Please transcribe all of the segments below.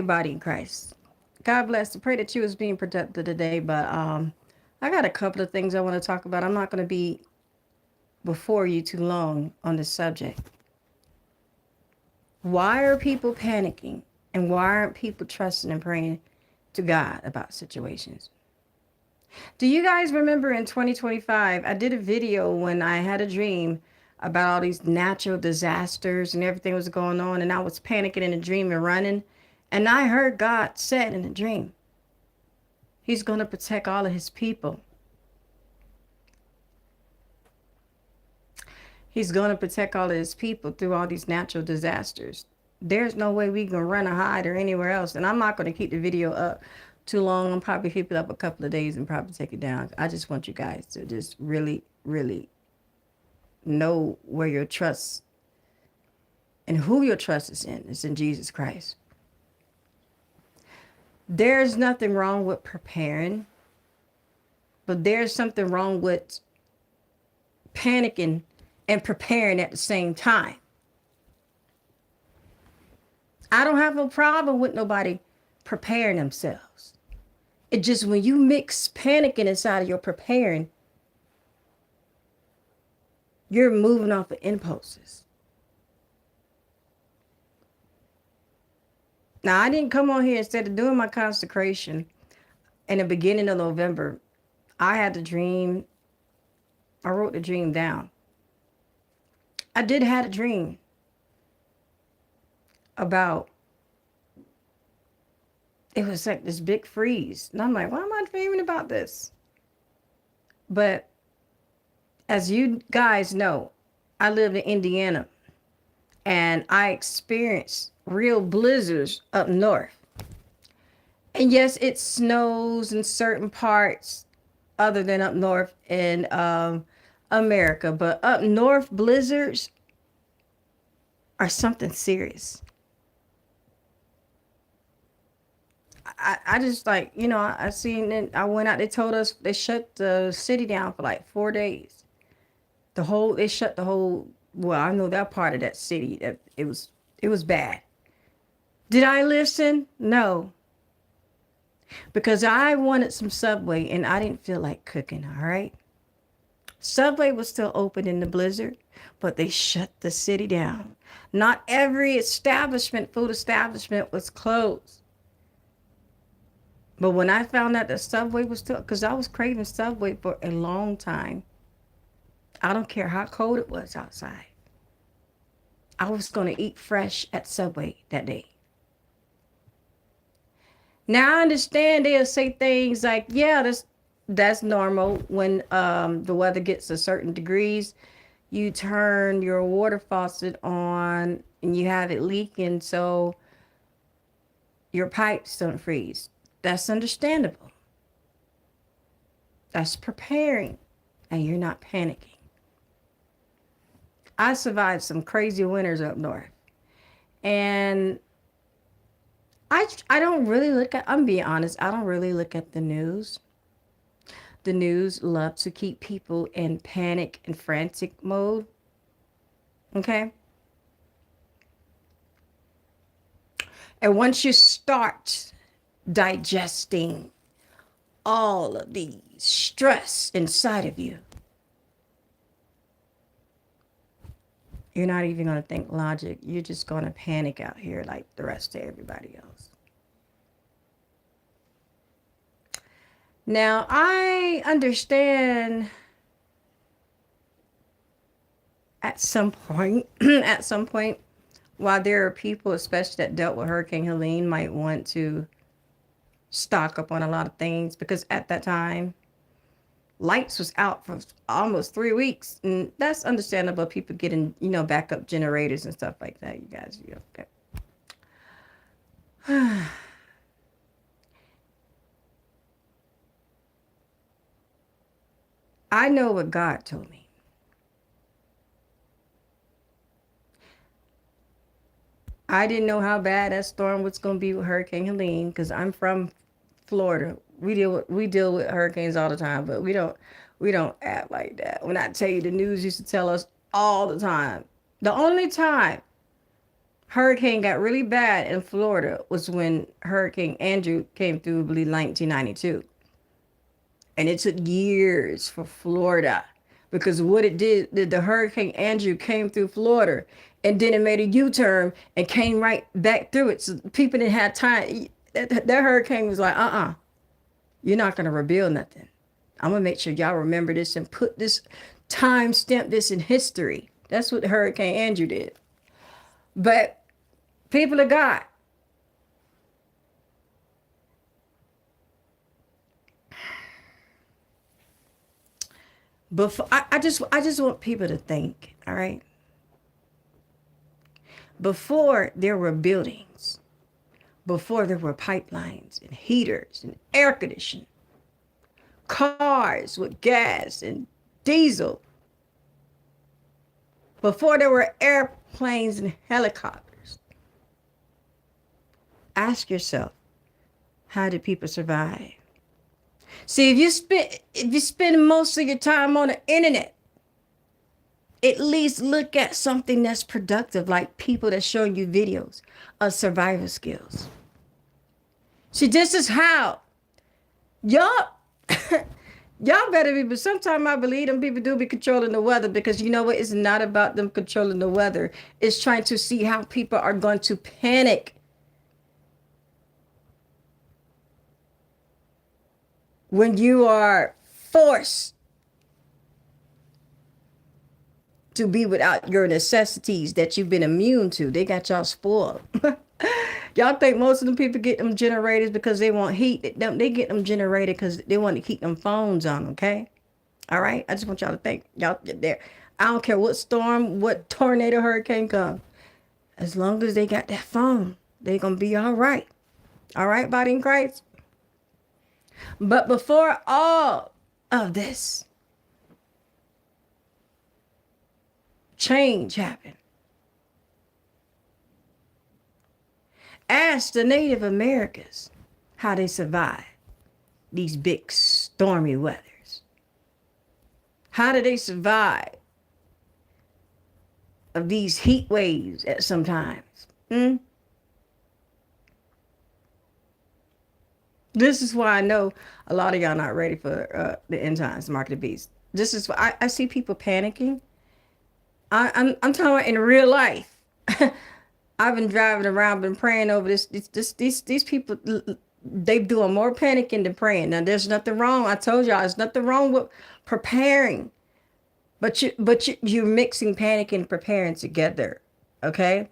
body in Christ. God bless. I pray that you was being productive today, but I got a couple of things I want to talk about. I'm not going to be before you too long on this subject. Why are people panicking, and why aren't people trusting and praying to God about situations? Do you guys remember in 2025, I did a video when I had a dream about all these natural disasters and everything was going on, and I was panicking in a dream and running, and I heard God said in a dream, He's going to protect all of His people. He's going to protect all of His people through all these natural disasters. There's no way we can run or hide or anywhere else. And I'm not going to keep the video up too long. I'm probably keep it up a couple of days and probably take it down. I just want you guys to just really, really know where your trust and who your trust is in. It's in Jesus Christ. There's nothing wrong with preparing, but there's something wrong with panicking and preparing at the same time. I don't have a problem with nobody preparing themselves. It just when you mix panicking inside of your preparing, you're moving off of impulses. Now, I didn't come on here instead of doing my consecration in the beginning of November. I had the dream. I wrote the dream down. I did have a dream about, it was like this big freeze. And I'm like, why am I dreaming about this? But as you guys know, I lived in Indiana and I experienced real blizzards up north. And yes, it snows in certain parts other than up north in America, but up north blizzards are something serious. I just like, I seen it. I went out, they told us they shut the city down for like 4 days. They shut the whole, well, I know that part of that city, that it was bad. Did I listen? No. Because I wanted some Subway and I didn't feel like cooking, all right? Subway was still open in the blizzard, but they shut the city down. Not every food establishment was closed. But when I found out that Subway was still, because I was craving Subway for a long time, I don't care how cold it was outside. I was going to eat fresh at Subway that day. Now I understand they'll say things like, yeah, that's normal when the weather gets a certain degrees. You turn your water faucet on and you have it leaking so your pipes don't freeze. That's understandable. That's preparing, and you're not panicking. I survived some crazy winters up north, and I don't really I'm being honest, I don't really look at the news. The news love to keep people in panic and frantic mode. Okay? And once you start digesting all of the stress inside of you, you're not even going to think logic. You're just going to panic out here like the rest of everybody else. Now, I understand at some point, at some point, while there are people, especially that dealt with Hurricane Helene, might want to stock up on a lot of things because at that time, lights was out for almost 3 weeks, and that's understandable. People getting, backup generators and stuff like that. You guys, okay? I know what God told me. I didn't know how bad that storm was going to be with Hurricane Helene because I'm from Florida. We deal with hurricanes all the time, but we don't act like that. When I tell you, the news used to tell us all the time. The only time hurricane got really bad in Florida was when Hurricane Andrew came through, I believe, 1992. And it took years for Florida because what it did, the Hurricane Andrew came through Florida and then it made a U-turn and came right back through it. So people didn't have time. That hurricane was like, you're not going to rebuild nothing. I'm going to make sure y'all remember this and put this, time stamp this in history. That's what Hurricane Andrew did. But people of God, before I just want people to think, all right? Before there were buildings, before there were pipelines and heaters and air conditioning, cars with gas and diesel, before there were airplanes and helicopters, ask yourself, how did people survive? See, if you spend most of your time on the internet, at least look at something that's productive, like people that show you videos of survival skills. See, this is how y'all y'all better be, but sometimes I believe them people do be controlling the weather, because you know what? It's not about them controlling the weather. It's trying to see how people are going to panic when you are forced to be without your necessities that you've been immune to. They got y'all spoiled. Y'all think most of them people get them generators because they want heat. They get them generated because they want to keep them phones on, okay? All right? I just want y'all to think. Y'all there. I don't care what storm, what tornado, hurricane come. As long as they got that phone, they're going to be all right. All right, body in Christ? But before all of this change happened, ask the Native Americans how they survived these big stormy weathers. How did they survive of these heat waves at some times? This is why I know a lot of y'all not ready for the end times, mark of the beast. This is why I see people panicking. I'm talking about in real life. I've been driving around, been praying over these people. They doing more panicking than praying. Now, there's nothing wrong. I told y'all, there's nothing wrong with preparing, but you're mixing panic and preparing together. Okay.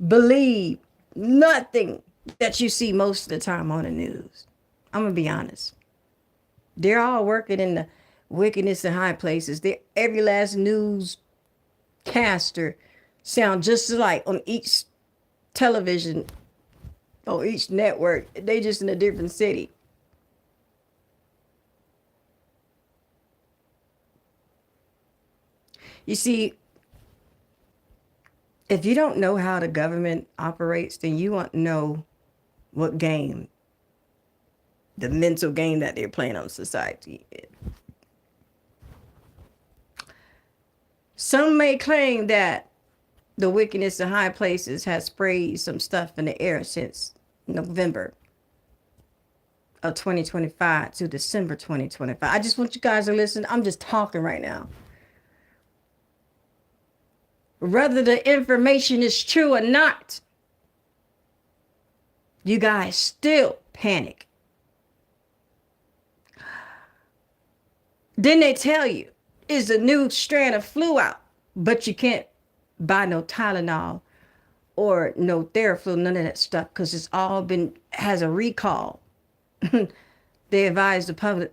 Believe nothing that you see most of the time on the news. I'm gonna be honest. They're all working in the wickedness in high places. Every last newscaster sound just alike on each television, on each network. They just in a different city. You see, if you don't know how the government operates, then you won't know what game, the mental game that they're playing on society. Some may claim that the wickedness in high places has sprayed some stuff in the air since November of 2025 to December 2025. I just want you guys to listen. I'm just talking right now. Whether the information is true or not, you guys still panic. Then they tell you, is a new strand of flu out, but you can't buy no Tylenol or no Theraflu, none of that stuff, because it's all has a recall. They advise the public,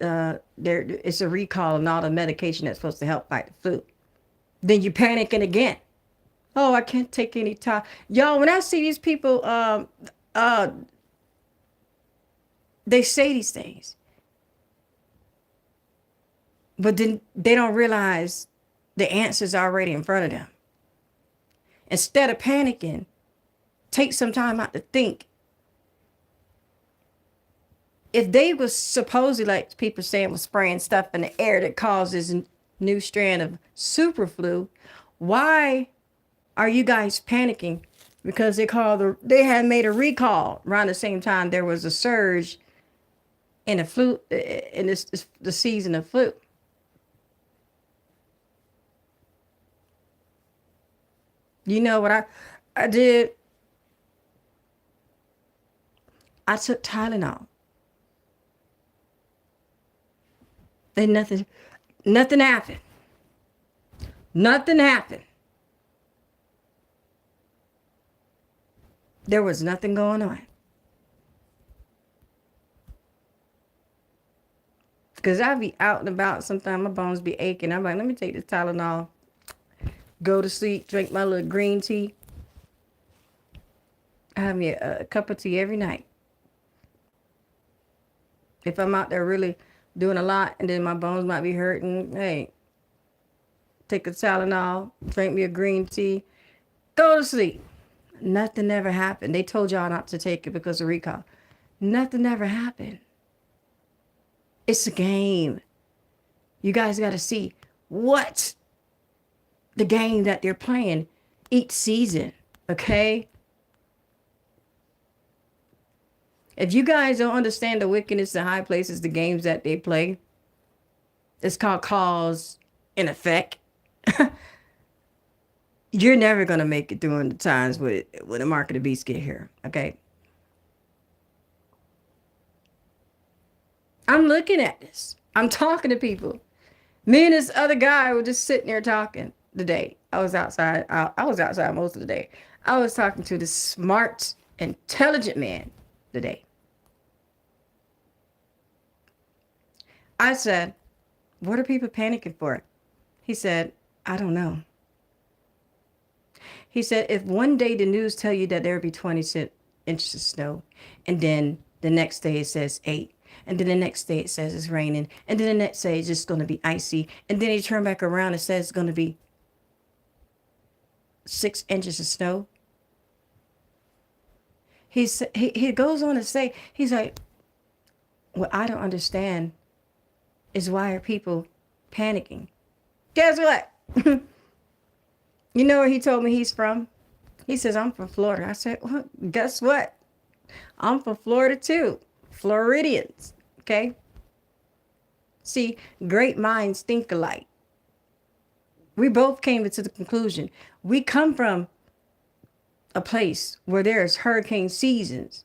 it's a recall on all the medication that's supposed to help fight the flu. Then you're panicking again. Oh, I can't take any time. Y'all, when I see these people, they say these things, but then they don't realize the answer's already in front of them. Instead of panicking, take some time out to think. If they was supposedly, like people saying, was spraying stuff in the air that causes new strand of super flu. Why are you guys panicking? Because they had made a recall around the same time there was a surge in the flu in this the season of flu. You know what I did? I took Tylenol. And nothing happened. Nothing happened. There was nothing going on. Because I be out and about. Sometimes my bones be aching. I'm like, let me take this Tylenol, go to sleep, drink my little green tea. I have me a cup of tea every night. If I'm out there really doing a lot and then my bones might be hurting, hey, take a Tylenol, drink me a green tea, go to sleep. Nothing ever happened. They told y'all not to take it because of recall. Nothing ever happened. It's a game. You guys got to see what the game that they're playing each season, okay? If you guys don't understand the wickedness in high places, the games that they play, it's called cause and effect. You're never gonna make it during the times when the mark of the beast get here, okay? I'm looking at this. I'm talking to people. Me and this other guy were just sitting there talking today. I was outside. I was outside most of the day. I was talking to this smart, intelligent man today. I said, what are people panicking for? He said, I don't know. He said, if one day the news tell you that there will be 20 inches of snow, and then the next day it says 8, and then the next day it says it's raining, and then the next day it's just going to be icy, and then you turn back around and says it's going to be 6 inches of snow. He goes on to say, he's like, what I don't understand is why are people panicking? Guess what? You know where he told me he's from? He says, I'm from Florida. I said, well, guess what? I'm from Florida too. Floridians. Okay? See, great minds think alike. We both came to the conclusion. We come from a place where there's hurricane seasons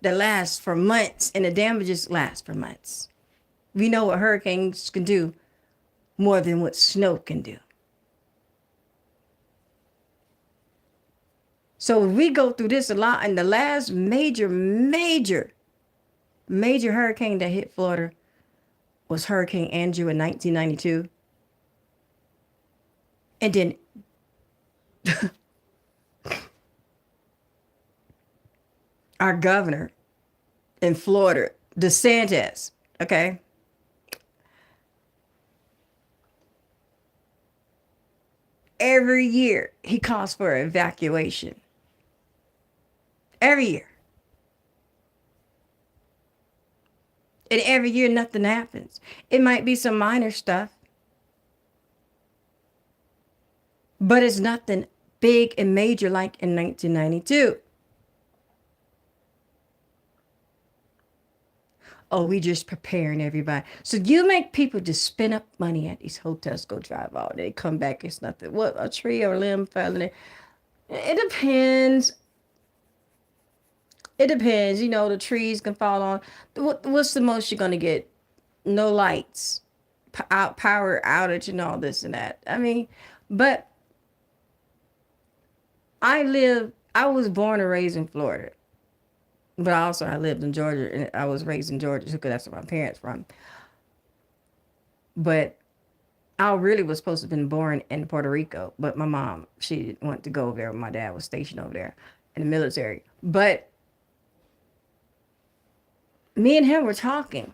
that last for months and the damages last for months. We know what hurricanes can do more than what snow can do. So we go through this a lot, and the last major hurricane that hit Florida was Hurricane Andrew in 1992. And then our governor in Florida, DeSantis, okay? Every year he calls for evacuation. Every year. And every year nothing happens. It might be some minor stuff, but it's nothing big and major like in 1992. Oh, we just preparing everybody. So you make people just spend up money at these hotels, go drive all day, come back, it's nothing. What, a tree or a limb fell in there? It depends. It depends. You know, the trees can fall on. What's the most you're going to get? No lights, power outage and all this and that. I mean, but I was born and raised in Florida. But also I lived in Georgia and I was raised in Georgia because that's where my parents from. But I really was supposed to have been born in Puerto Rico. But my mom, she wanted to go over there. My dad was stationed over there in the military. But me and him were talking.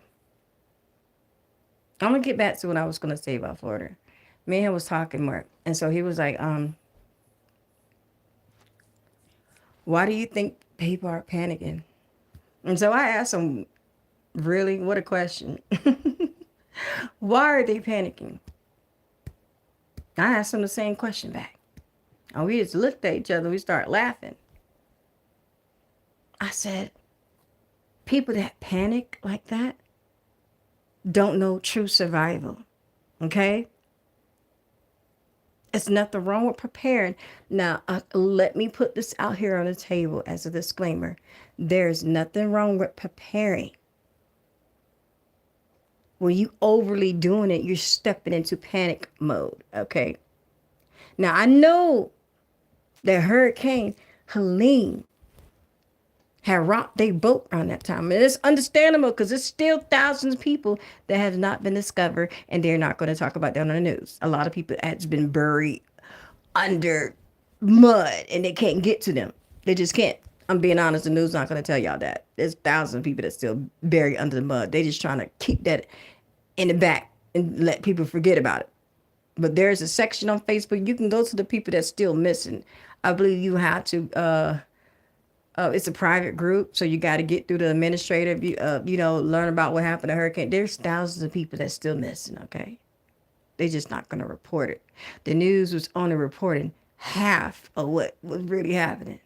I'm going to get back to what I was going to say about Florida. Me and him was talking more. And so he was like, why do you think people are panicking? And so I asked him, really? What a question. Why are they panicking? I asked him the same question back. And we just looked at each other. We started laughing. I said, people that panic like that don't know true survival. Okay? It's nothing wrong with preparing. Now, let me put this out here on the table as a disclaimer. There's nothing wrong with preparing. When you overly doing it, you're stepping into panic mode. Okay? Now, I know that Hurricane Helene had rocked their boat around that time. And it's understandable because there's still thousands of people that have not been discovered and they're not going to talk about that on the news. A lot of people has been buried under mud and they can't get to them. They just can't. I'm being honest, the news not going to tell y'all that. There's thousands of people that still buried under the mud. They just trying to keep that in the back and let people forget about it. But there's a section on Facebook. You can go to the people that's still missing. I believe you have to it's a private group, so you got to get through the administrative, learn about what happened to hurricane. There's thousands of people that's still missing, okay? They're just not going to report it. The news was only reporting half of what was really happening.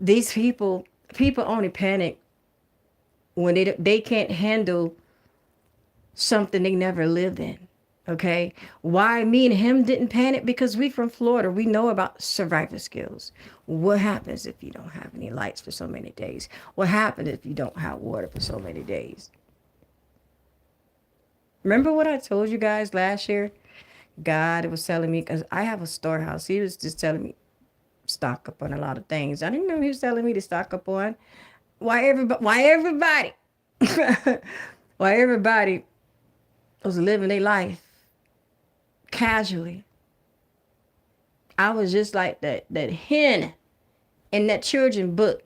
These people only panic when they can't handle something they never lived in. Okay. Why me and him didn't panic? Because we from Florida. We know about survival skills. What happens if you don't have any lights for so many days? What happens if you don't have water for so many days? Remember what I told you guys last year? God was telling me, because I have a storehouse. He was just telling me, stock up on a lot of things. I didn't know he was telling me to stock up on. Why everybody why everybody was living their life casually. I was just like that hen in that children book,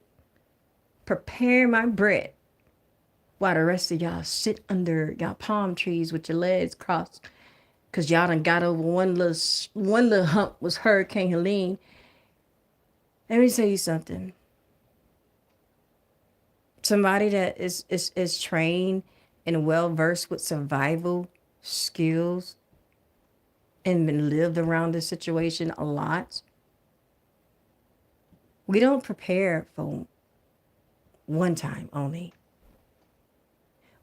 preparing my bread while the rest of y'all sit under y'all palm trees with your legs crossed, cause y'all done got over one little hump was Hurricane Helene. Let me tell you something. Somebody that is trained and well versed with survival skills and been lived around this situation a lot. We don't prepare for one time only.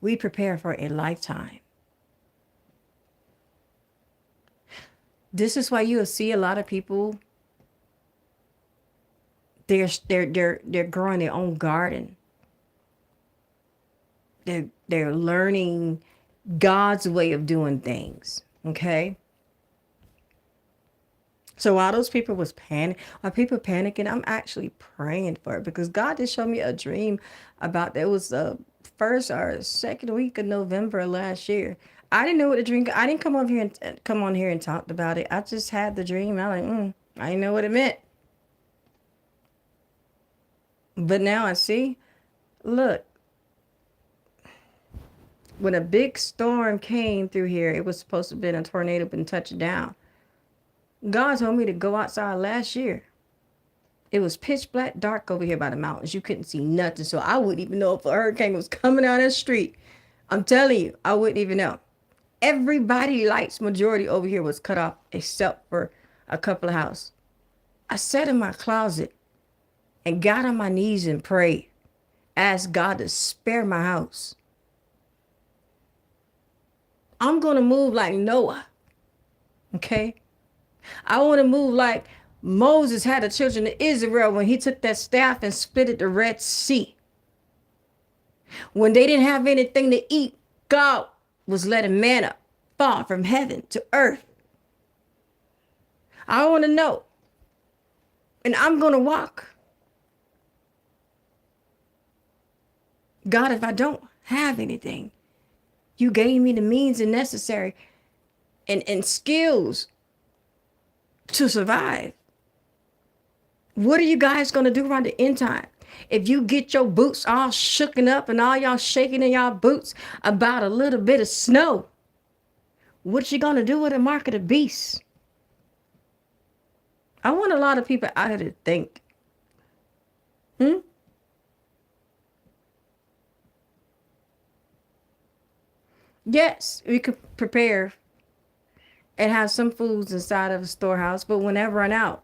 We prepare for a lifetime. This is why you'll see a lot of people. They're growing their own garden. They're learning God's way of doing things. Okay. So while those people while people panicking, I'm actually praying for it because God did show me a dream about that. It was the first or second week of November last year. I didn't know what the dream. I didn't come on here and talked about it. I just had the dream. I like, I didn't know what it meant. But now I see. Look, when a big storm came through here, it was supposed to have been a tornado, been touched down. God told me to go outside last year. It was pitch black dark over here by the mountains. You couldn't see nothing. So I wouldn't even know if a hurricane was coming down that street. I'm telling you, I wouldn't even know. Everybody lights majority over here was cut off except for a couple of houses. I sat in my closet and got on my knees and prayed. Asked God to spare my house. I'm going to move like Noah. Okay? I want to move like Moses had the children of Israel when he took that staff and split the Red Sea. When they didn't have anything to eat, God was letting manna fall from heaven to earth. I want to know. And I'm going to walk. God, if I don't have anything, you gave me the means and necessary and skills to survive. What are you guys going to do around the end time? If you get your boots all shooken up and all y'all shaking in y'all boots about a little bit of snow, what you going to do with the mark of the beast? I want a lot of people out here to think. Yes, we could prepare and have some foods inside of a storehouse, but when that run out,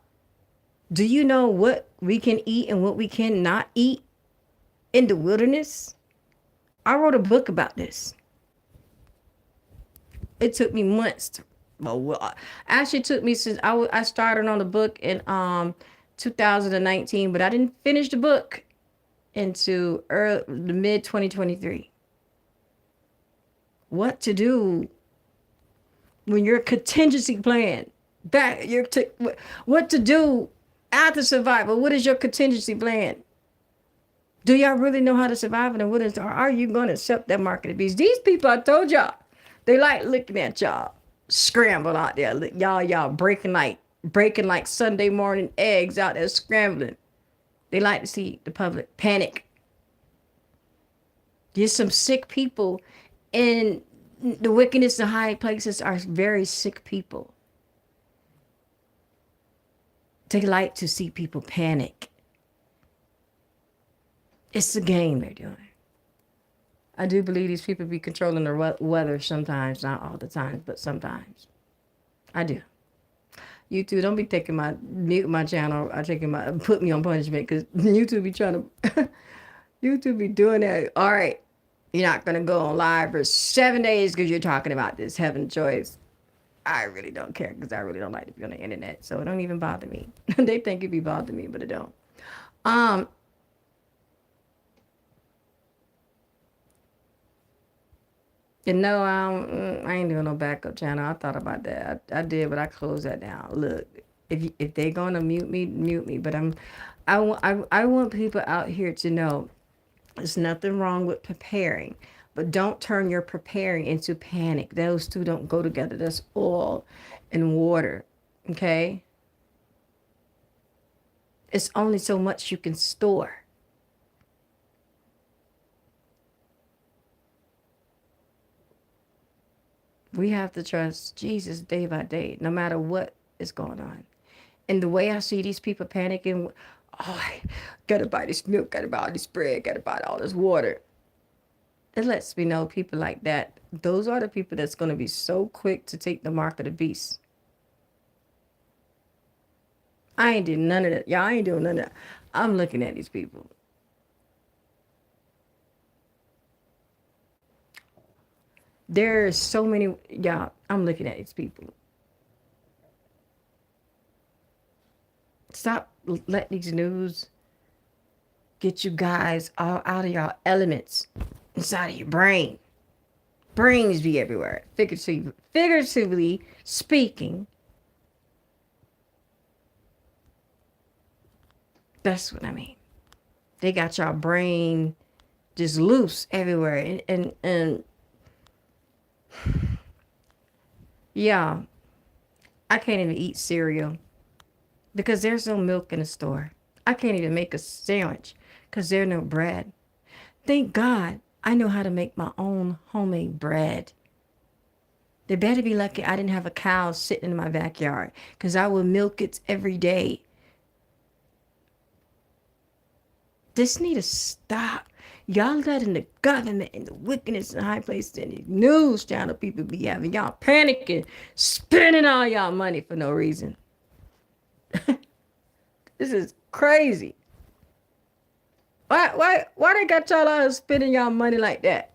do you know what we can eat and what we cannot eat in the wilderness? I wrote a book about this. It took me months to, well, actually it took me since I started on the book in 2019, but I didn't finish the book into the mid 2023. What to do when your contingency plan that what to do after survival? What is your contingency plan? Do y'all really know how to survive in the wilderness, or are you going to accept that market of beast? These people, I told y'all, they like looking at y'all scramble out there. Y'all breaking like Sunday morning eggs out there scrambling. They like to see the public panic. There's some sick people, and the wickedness in high places are very sick people. They like to see people panic. It's a game they're doing. I do believe these people be controlling the weather sometimes, not all the time, but sometimes. I do. YouTube, don't be taking my mute my channel or taking my put me on punishment, because YouTube be trying to YouTube be doing that. All right, you're not gonna go on live for 7 days because you're talking about this heaven choice. I really don't care, because I really don't like to be on the internet, so it don't even bother me. They think it be bothering me, but it don't. Um, And no, I ain't doing no backup channel. I thought about that. I did, but I closed that down. Look, if they're gonna mute me, mute me. But I want people out here to know there's nothing wrong with preparing, but don't turn your preparing into panic. Those two don't go together. That's oil and water. Okay, it's only so much you can store. We have to trust Jesus day by day, no matter what is going on. And the way I see these people panicking, oh, I gotta buy this milk, gotta buy all this bread, gotta buy all this water. It lets me know people like that, those are the people that's gonna be so quick to take the mark of the beast. I ain't doing none of that. Y'all ain't doing none of that. I'm looking at these people. There's so many, y'all, I'm looking at these people. Stop letting these news get you guys all out of your elements inside of your brain. Brains be everywhere. Figuratively speaking, that's what I mean. They got your brain just loose everywhere. And yeah, I can't even eat cereal because there's no milk in the store. I can't even make a sandwich because there's no bread. Thank God I know how to make my own homemade bread. They better be lucky I didn't have a cow sitting in my backyard, because I would milk it every day. This need to stop. Y'all letting the government and the wickedness in high places and the news channel people be having y'all panicking, spending all y'all money for no reason. This is crazy. Why they got y'all out spending y'all money like that?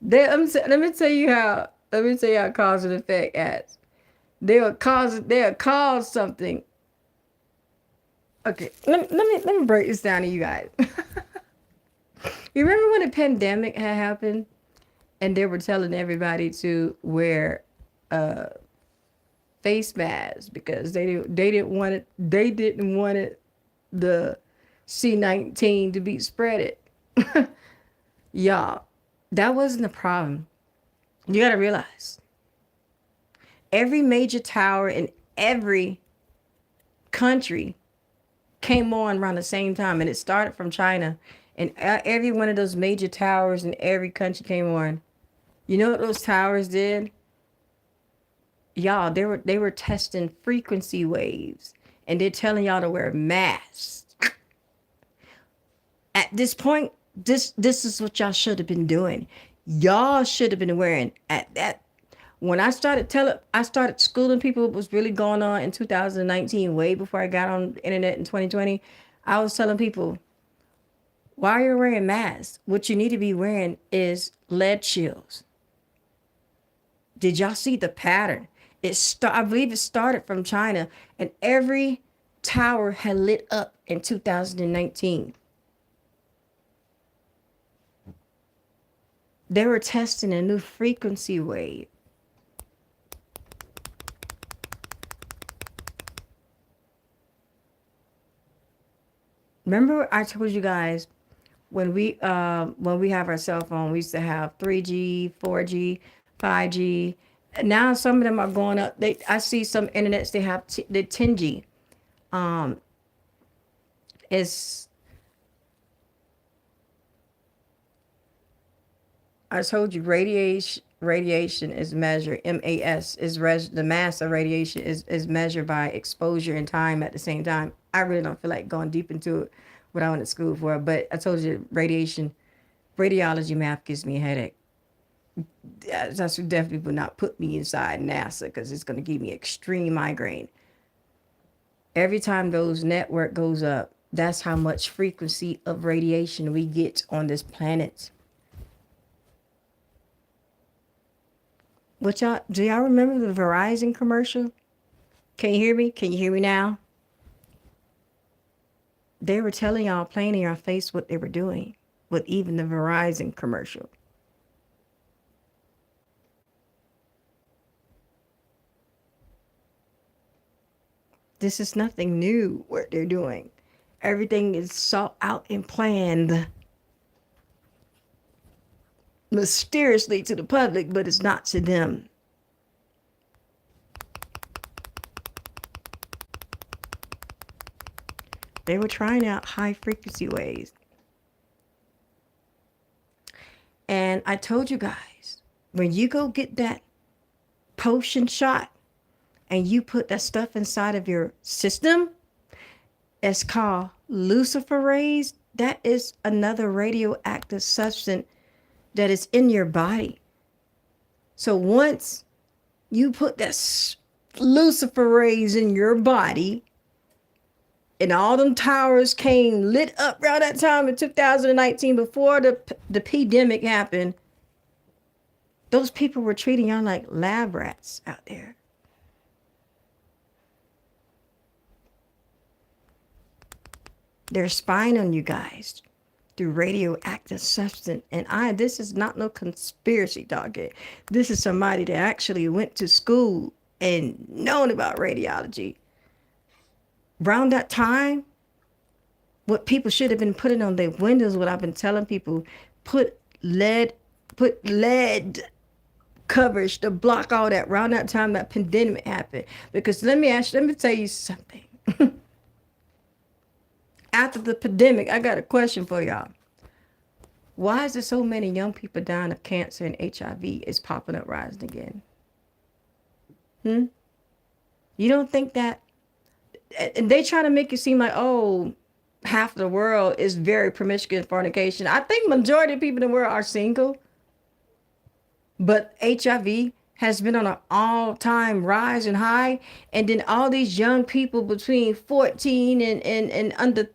Let me tell you how cause and effect acts. They'll cause something. Okay, let me break this down to you guys. You remember when the pandemic had happened and they were telling everybody to wear face masks because they didn't want it the C-19 to be spreaded. Y'all, that wasn't the problem. You got to realize every major tower in every country came on around the same time, and it started from China, and every one of those major towers in every country came on. You know what those towers did? Y'all, they were testing frequency waves, and they're telling y'all to wear masks. At this point, This is what y'all should have been doing. Y'all should have been wearing at that. When I started schooling people what was really going on in 2019, way before I got on the internet in 2020. I was telling people, while you're wearing masks, what you need to be wearing is lead shields. Did y'all see the pattern? I believe it started from China, and every tower had lit up in 2019. They were testing a new frequency wave. Remember, I told you guys when we have our cell phone, we used to have 3G, 4G, 5G. Now some of them are going up. I see some internets they have the 10G. Um, is I told you radiation is measured. MAS is the mass of radiation is measured by exposure and time at the same time. I really don't feel like going deep into it, what I went to school for, but I told you radiology math gives me a headache. That should definitely would not put me inside NASA because it's going to give me extreme migraine. Every time those network goes up, that's how much frequency of radiation we get on this planet. Do y'all remember the Verizon commercial? Can you hear me? Can you hear me now? They were telling y'all plain in your face what they were doing with even the Verizon commercial. This is nothing new what they're doing. Everything is sought out and planned mysteriously to the public, but it's not to them. They were trying out high frequency waves. And I told you guys, when you go get that potion shot and you put that stuff inside of your system, it's called luciferase. That is another radioactive substance that is in your body. So once you put that luciferase in your body, and all them towers came lit up around that time in 2019 before the pandemic happened, those people were treating y'all like lab rats out there. They're spying on you guys through radioactive substance. And this is not no conspiracy talking. This is somebody that actually went to school and known about radiology. Around that time, what people should have been putting on their windows, what I've been telling people, put lead coverage to block all that around that time that pandemic happened. Because let me tell you something. After the pandemic, I got a question for y'all. Why is there so many young people dying of cancer and HIV is popping up, rising again? You don't think that? And they try to make it seem like, oh, half of the world is very promiscuous fornication. I think majority of people in the world are single. But HIV has been on an all-time rise and high. And then all these young people between 14 and under,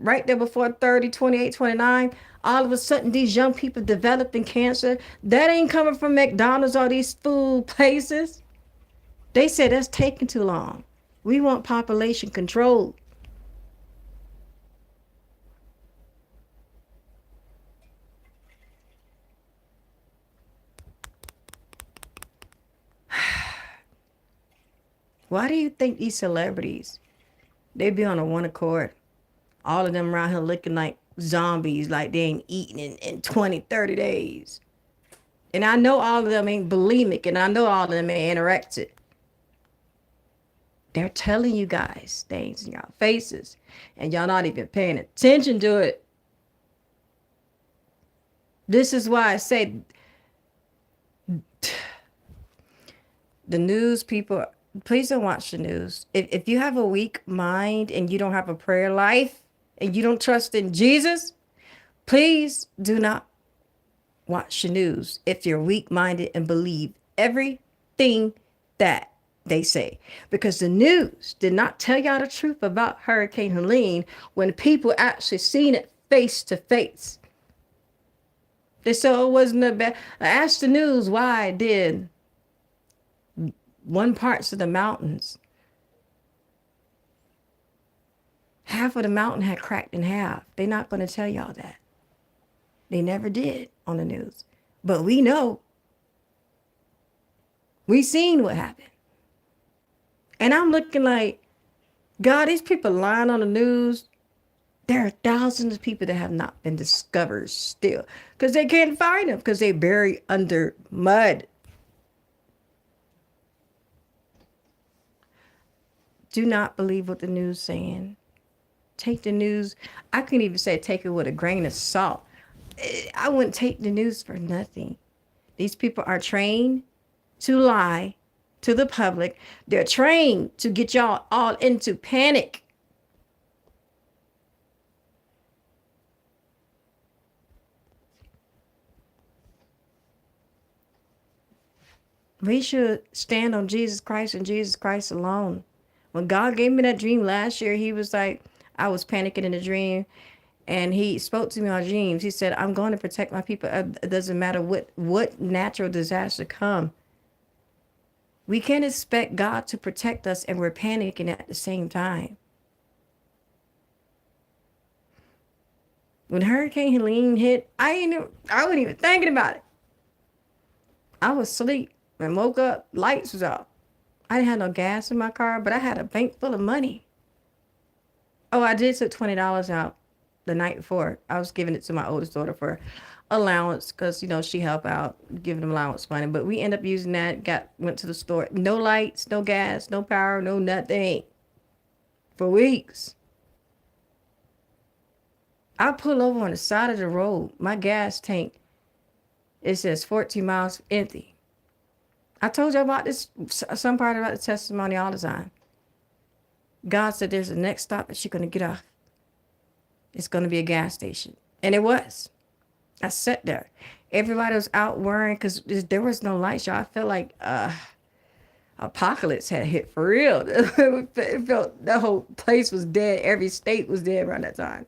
right there before 30, 28, 29, all of a sudden these young people developing cancer. That ain't coming from McDonald's or these food places. They said that's taking too long. We want population control. Why do you think these celebrities, they be on a one accord? All of them around here looking like zombies, like they ain't eaten in 20, 30 days. And I know all of them ain't bulimic, and I know all of them ain't anorexic. They're telling you guys things in your faces, and y'all not even paying attention to it. This is why I say the news people, please don't watch the news. If you have a weak mind and you don't have a prayer life and you don't trust in Jesus, Please do not watch the news if you're weak minded and believe everything that they say. Because the news did not tell y'all the truth about Hurricane Helene when people actually seen it face to face. They said it wasn't a bad. I asked the news why did one parts of the mountains, half of the mountain had cracked in half. They're not going to tell y'all that. They never did on the news. But we know. We seen what happened. And I'm looking like, God, these people lying on the news. There are thousands of people that have not been discovered still because they can't find them because they buried under mud. Do not believe what the news saying. Take the news. I couldn't even say take it with a grain of salt. I wouldn't take the news for nothing. These people are trained to lie to the public. They're trained to get y'all all into panic. We should stand on Jesus Christ and Jesus Christ alone. When God gave me that dream last year, he was like, I was panicking in a dream. And he spoke to me on dreams. He said, I'm going to protect my people. It doesn't matter what natural disaster come. We can't expect God to protect us and we're panicking at the same time. When Hurricane Helene hit, I wasn't even thinking about it. I was asleep and woke up, lights was off. I didn't have no gas in my car, but I had a bank full of money. Oh, I did took $20 out the night before. I was giving it to my oldest daughter for allowance because, she helped out, giving them allowance money. But we ended up using that, went to the store. No lights, no gas, no power, no nothing for weeks. I pull over on the side of the road. My gas tank, it says 14 miles empty. I told you about this, some part about the testimony all the time. God said there's a next stop that you're going to get off. It's going to be a gas station. And it was. I sat there. Everybody was out worrying because there was no lights, y'all. I felt like apocalypse had hit for real. It felt the whole place was dead. Every state was dead around that time.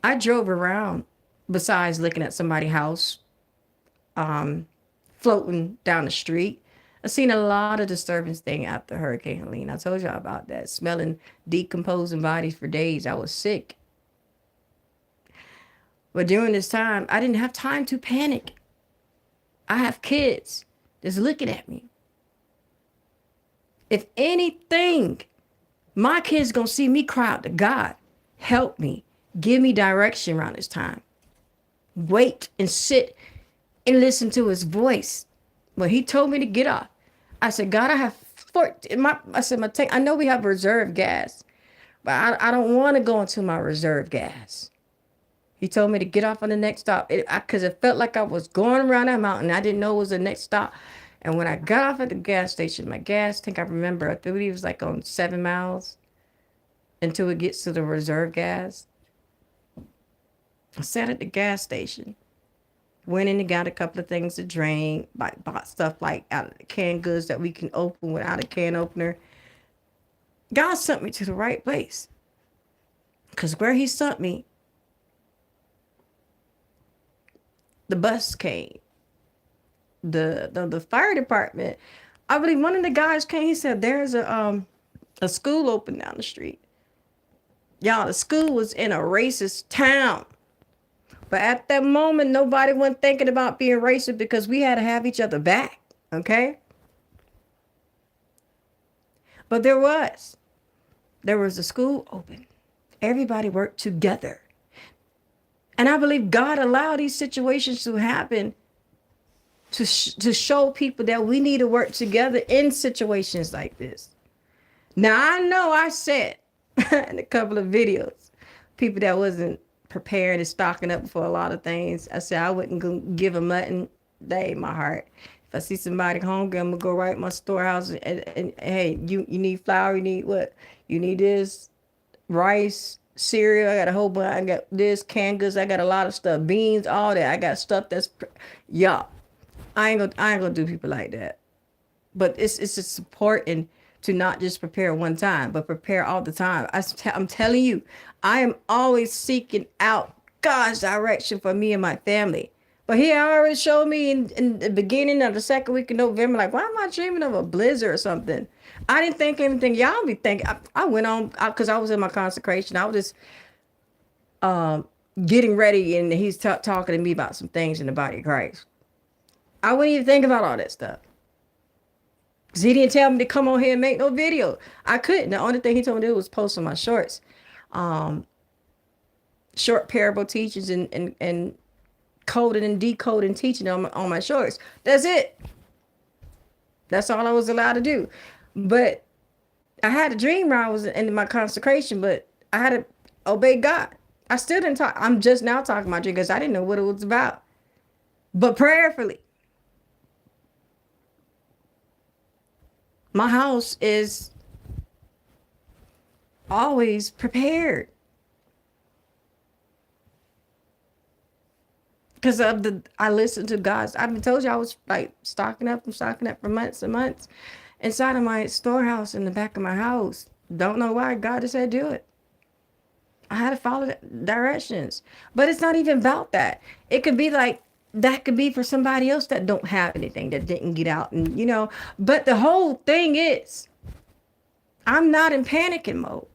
I drove around besides looking at somebody's house floating down the street. I seen a lot of disturbance thing after Hurricane Helene. I told y'all about that. Smelling decomposing bodies for days. I was sick. But during this time, I didn't have time to panic. I have kids that's looking at me. If anything, my kids gonna see me cry out to God. Help me. Give me direction around this time. Wait and sit and listen to his voice. When he told me to get off, I said, God, I have I said, my tank, I know we have reserve gas, but I don't want to go into my reserve gas. He told me to get off on the next stop because it felt like I was going around that mountain. I didn't know it was the next stop. And when I got off at the gas station, my gas tank, I remember, I believe it was like on 7 miles until it gets to the reserve gas. I sat at the gas station, went in and got a couple of things to drink, bought stuff like out of the canned goods that we can open without a can opener. God sent me to the right place. Because where he sent me, the bus came. The fire department, I believe one of the guys came, he said, there's a school open down the street. Y'all, the school was in a racist town. But at that moment, nobody wasn't thinking about being racist because we had to have each other back. Okay? But there was a school open. Everybody worked together. And I believe God allowed these situations to happen to show people that we need to work together in situations like this. Now, I know I said in a couple of videos, people that wasn't prepared and stocking up for a lot of things. I said I wouldn't give them nothing. They ain't my heart. If I see somebody hungry, I'm gonna go right in my storehouse and hey, you need flour, you need what? You need this, rice, cereal. I got a whole bunch. I got this canned goods. I got a lot of stuff, beans, all that. I got stuff that's, y'all. I ain't gonna do people like that. But it's just important to not just prepare one time, but prepare all the time. I'm telling you, I am always seeking out God's direction for me and my family. But he already showed me in the beginning of the second week of November, like, why am I dreaming of a blizzard or something? I didn't think anything. Y'all be thinking. I went on because I was in my consecration. I was just um, getting ready, and he's talking to me about some things in the body of Christ. I wouldn't even think about all that stuff. Because he didn't tell me to come on here and make no video. I couldn't. The only thing he told me to do was post on my shorts. Um, Short parable teachings and coding and decoding teaching on my shorts. That's it. That's all I was allowed to do. But I had a dream where I was in my consecration, but I had to obey God. I still didn't talk. I'm just now talking about dream because I didn't know what it was about. But prayerfully, my house is always prepared because of the I listened to God's. I've been told you I was like stocking up for months and months inside of my storehouse in the back of my house. Don't know why God just said do it. I had to follow the directions, but it's not even about that. It could be like that could be for somebody else that don't have anything that didn't get out, and But the whole thing is, I'm not in panicking mode.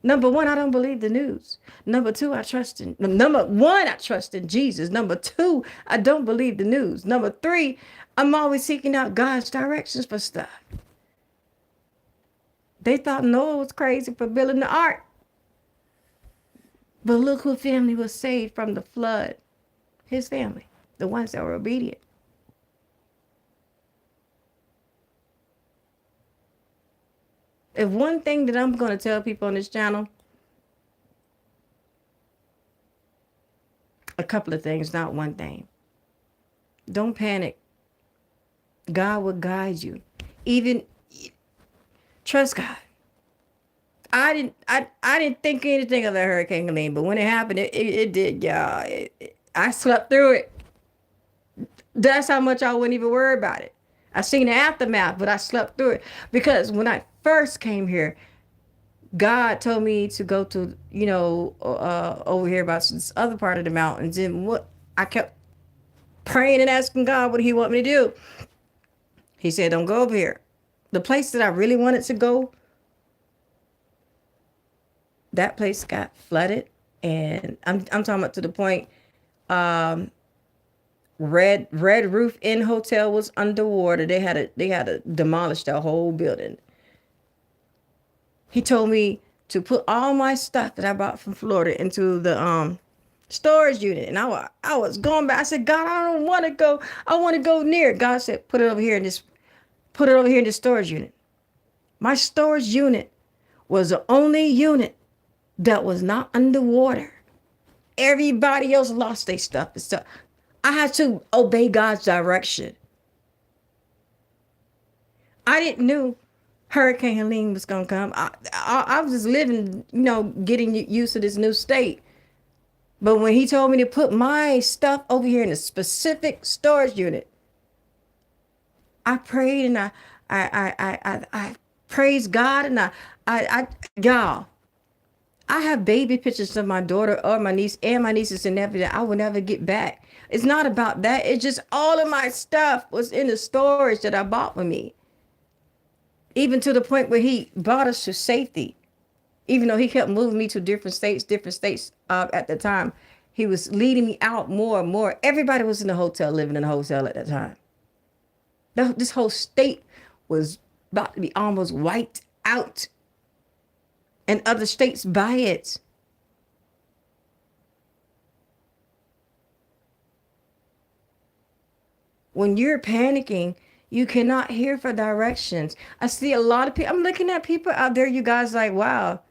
Number one, I don't believe the news. Number one, I trust in Jesus. Number two, I don't believe the news. Number three, I'm always seeking out God's directions for stuff. They thought Noah was crazy for building the ark. But look who family was saved from the flood. His family, the ones that were obedient. If one thing that I'm going to tell people on this channel, a couple of things, not one thing. Don't panic. God will guide you. Even trust God. I didn't think anything of that Hurricane Helene, but when it happened, it did, y'all. I slept through it. That's how much I wouldn't even worry about it. I seen the aftermath, but I slept through it because when I first came here, God told me to go to over here about this other part of the mountains, and what I kept praying and asking God what He want me to do. He said, "Don't go over here." The place that I really wanted to go, that place got flooded, and I'm talking about to the point. Red Roof Inn Hotel was underwater. They had to demolish the whole building. He told me to put all my stuff that I brought from Florida into the storage unit, and I was going back. I said, God, I don't want to go. I want to go near. God said, put it over here in this storage unit. My storage unit was the only unit that was not underwater. Everybody else lost their stuff and stuff. I had to obey God's direction. I didn't know Hurricane Helene was gonna come. I was just living, getting used to this new state. But when he told me to put my stuff over here in a specific storage unit, I prayed and I praised God, and y'all, I have baby pictures of my daughter or my niece and my nieces and nephews that I will never get back. It's not about that. It's just all of my stuff was in the storage that I bought with me. Even to the point where he brought us to safety. Even though he kept moving me to different states at the time, he was leading me out more and more. Everybody was in the hotel, living in a hotel at that time. This whole state was about to be almost wiped out, and other states by it. When you're panicking, you cannot hear for directions. I see a lot of people. I'm looking at people out there, you guys, like, wow,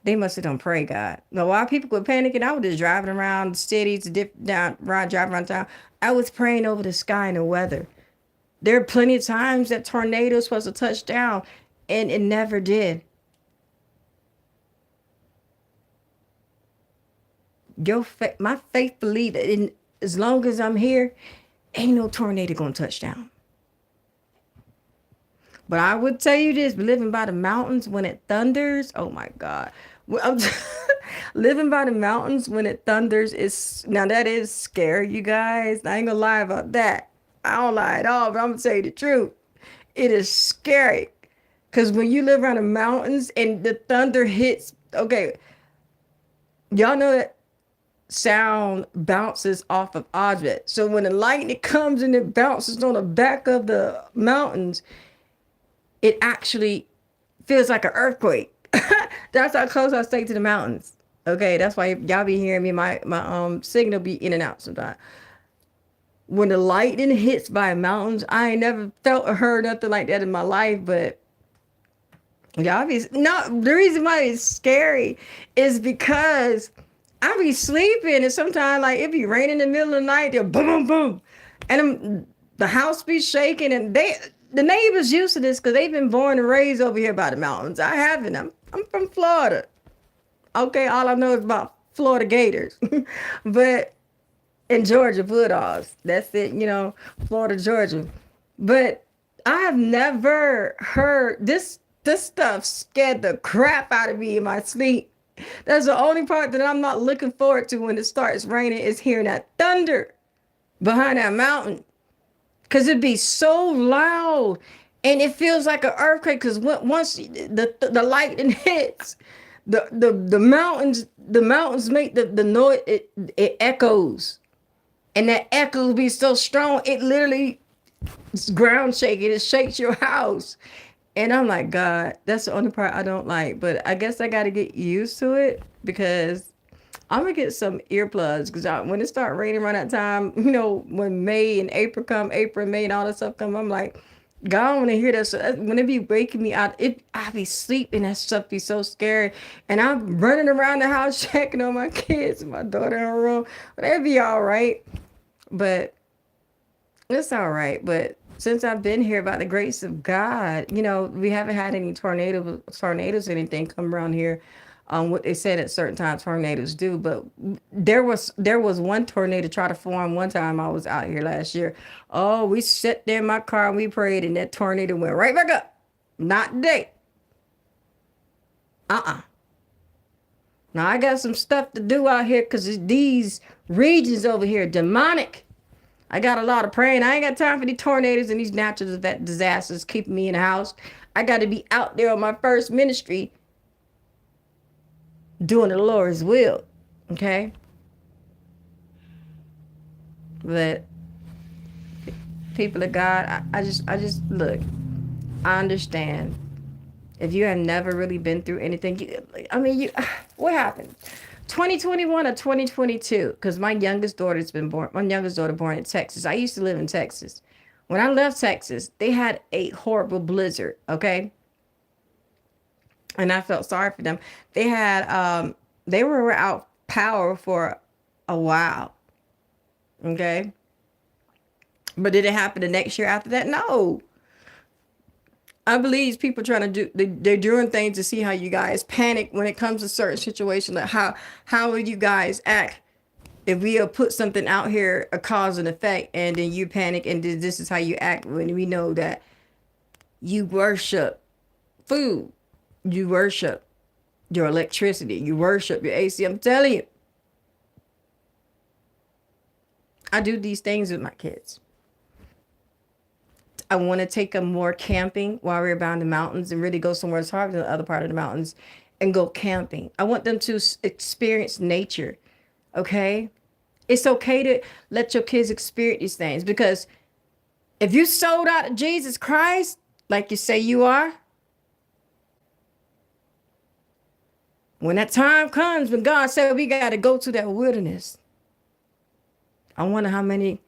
they must have done pray God. Now, while people were panicking, I was just driving around cities, driving around town. I was praying over the sky and the weather. There are plenty of times that tornadoes supposed to touch down, and it never did. my faith believe that as long as I'm here, ain't no tornado gonna touch down. But I would tell you this: living by the mountains when it thunders, oh my God. Well, living by the mountains when it thunders is now that is scary, you guys. I ain't gonna lie about that. I don't lie at all, but I'm gonna tell you the truth. It is scary. Cause when you live around the mountains and the thunder hits, okay, y'all know that sound bounces off of objects. So when the lightning comes and it bounces on the back of the mountains, it actually feels like an earthquake. That's how close I stay to the mountains. Okay, that's why y'all be hearing me. My signal be in and out sometimes. When the lightning hits by mountains, I ain't never felt or heard nothing like that in my life. But y'all be no. The reason why it's scary is because I be sleeping and sometimes like it be raining in the middle of the night. They're boom boom boom, and the house be shaking and the neighbors used to this because they've been born and raised over here by the mountains. I haven't. I'm from Florida. Okay, all I know is about Florida Gators, but in Georgia Bulldogs. That's it. Florida, Georgia. But I have never heard this. This stuff scared the crap out of me in my sleep. That's the only part that I'm not looking forward to when it starts raining is hearing that thunder behind that mountain. Cause it'd be so loud, and it feels like an earthquake. Cause once the lightning hits, the mountains make the noise. It echoes, and that echo be so strong. It literally it's ground shaking. It shakes your house, and I'm like, God, that's the only part I don't like. But I guess I got to get used to it because I'm gonna get some earplugs because when it start raining around that time, when May and April come, April and May and all that stuff come, I'm like, God, I want to hear that. So when it be waking me out, I be sleeping. That stuff be so scary, and I'm running around the house checking on my kids and my daughter in her room. But it'd be all right. But it's all right. But since I've been here, by the grace of God, we haven't had any tornadoes, anything come around here. What they said at certain times tornadoes do, but there was one tornado try to form one time I was out here last year. Oh, we sat there in my car and we prayed, and that tornado went right back up. Not today. Now I got some stuff to do out here because these regions over here demonic. I got a lot of praying. I ain't got time for these tornadoes and these natural disasters keeping me in the house. I got to be out there on my first ministry doing the Lord's will. Okay? But people of God, I just look, I understand. If you have never really been through anything, what happened? 2021 or 2022? Because my youngest daughter born in Texas. I used to live in Texas. When I left Texas, they had a horrible blizzard, okay? And I felt sorry for them. They were without power for a while, okay? But did it happen the next year after that? No. I believe people trying to they're doing things to see how you guys panic when it comes to certain situations. Like how will you guys act if we put something out here, a cause and effect, and then you panic and this is how you act when we know that you worship food, you worship your electricity, you worship your AC. I'm telling you, I do these things with my kids. I want to take them more camping while we're around the mountains and really go somewhere farther than the other part of the mountains and go camping. I want them to experience nature. Okay? It's okay to let your kids experience these things because if you sold out to Jesus Christ, like you say you are, when that time comes, when God said we got to go to that wilderness, I wonder how many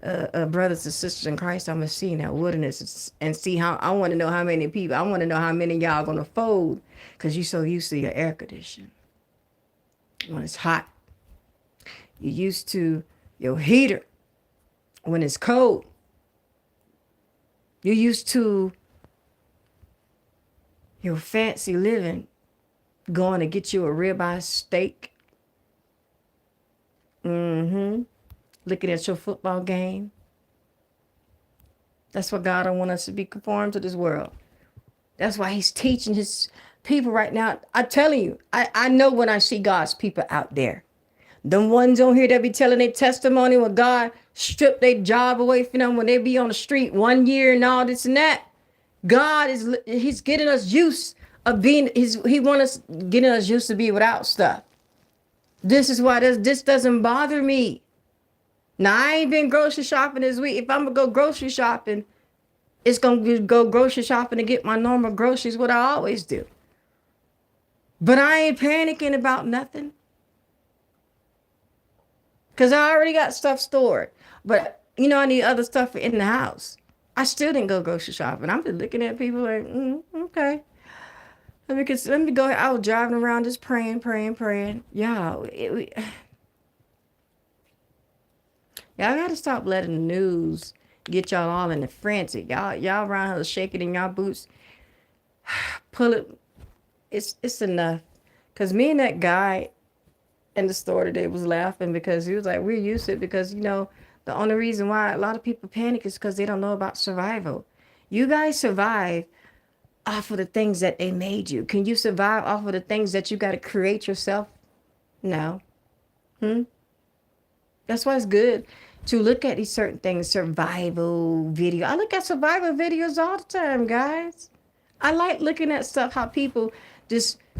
brothers and sisters in Christ I'm gonna see in that wilderness and see how. I want to know how many people. I want to know how many of y'all gonna fold because you so used to your air conditioning when it's hot. You're used to your heater when it's cold. You're used to your fancy living, going to get you a ribeye steak Mm-hmm. Looking at your football game. That's why God don't want us to be conformed to this world. That's why he's teaching his people right now. I'm telling you, I know when I see God's people out there. The ones on here that be telling their testimony when God stripped their job away from them when they be on the street 1 year and all this and that. God is he's getting us used of being he want us getting us used to be without stuff. This is why this doesn't bother me. Now I ain't been grocery shopping this week. If I'm gonna go grocery shopping, it's gonna be go grocery shopping to get my normal groceries, what I always do. But I ain't panicking about nothing. Cause I already got stuff stored. But I need other stuff in the house. I still didn't go grocery shopping. I'm just looking at people like, okay. Let me go. I was driving around just praying, praying, praying. Y'all gotta stop letting the news get y'all all in the frenzy. Y'all around here shaking in y'all boots. Pull it. It's enough. Cause me and that guy in the store today was laughing because he was like, we're used to it because the only reason why a lot of people panic is because they don't know about survival. You guys survive off of the things that they made you. Can you survive off of the things that you got to create yourself? No. That's why it's good to look at these certain things, survival video. I look at survival videos all the time, guys. I like looking at stuff, how people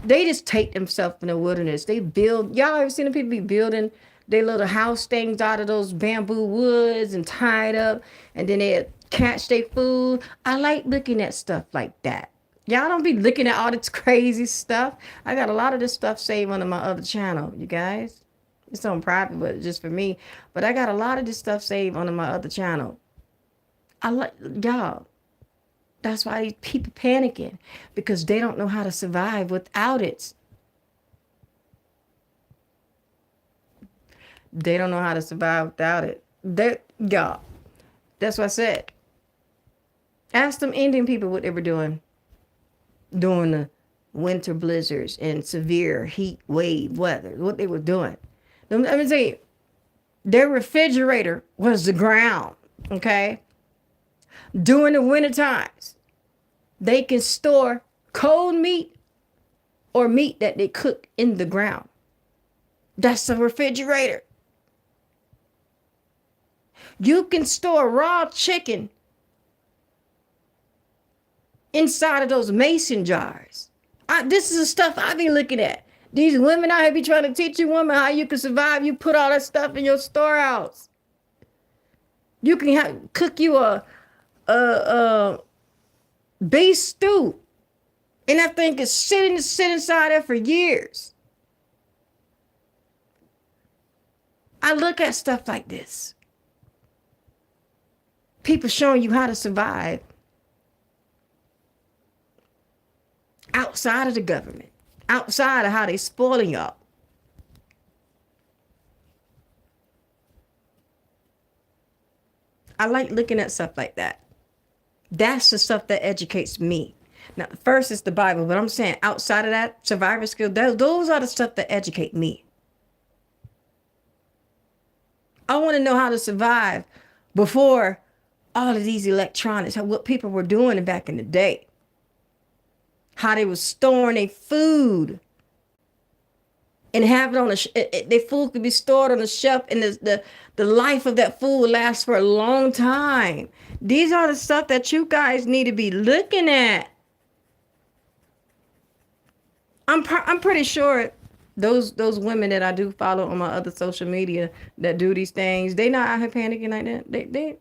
they just take themselves in the wilderness. They build, y'all ever seen the people be building their little house things out of those bamboo woods and tie it up and then they catch their food. I like looking at stuff like that. Y'all don't be looking at all this crazy stuff. I got a lot of this stuff saved on my other channel, you guys. It's on private, but just for me. But I got a lot of this stuff saved on my other channel. I like y'all. That's why these people panicking because they don't know how to survive without it. They don't know how to survive without it. Y'all. That's what I said. Ask them Indian people what they were doing during the winter blizzards and severe heat wave weather. What they were doing. Let me tell you, their refrigerator was the ground. Okay. During the winter times, they can store cold meat or meat that they cook in the ground. That's a refrigerator. You can store raw chicken inside of those mason jars. This is the stuff I be looking at. These women out here be trying to teach you women how you can survive. You put all that stuff in your storehouse. You can cook you a beef stew, and that thing can sit inside there for years. I look at stuff like this. People showing you how to survive outside of the government, outside of how they spoiling y'all. I like looking at stuff like that. That's the stuff that educates me. Now, first is the Bible, but I'm saying outside of that, survival skill, those are the stuff that educate me. I want to know how to survive before all of these electronics, what people were doing back in the day. How they were storing their food and have it on their food could be stored on the shelf and the life of that food would last for a long time. These are the stuff that you guys need to be looking at. I'm pretty sure those women that I do follow on my other social media that do these things, they not out here panicking like that.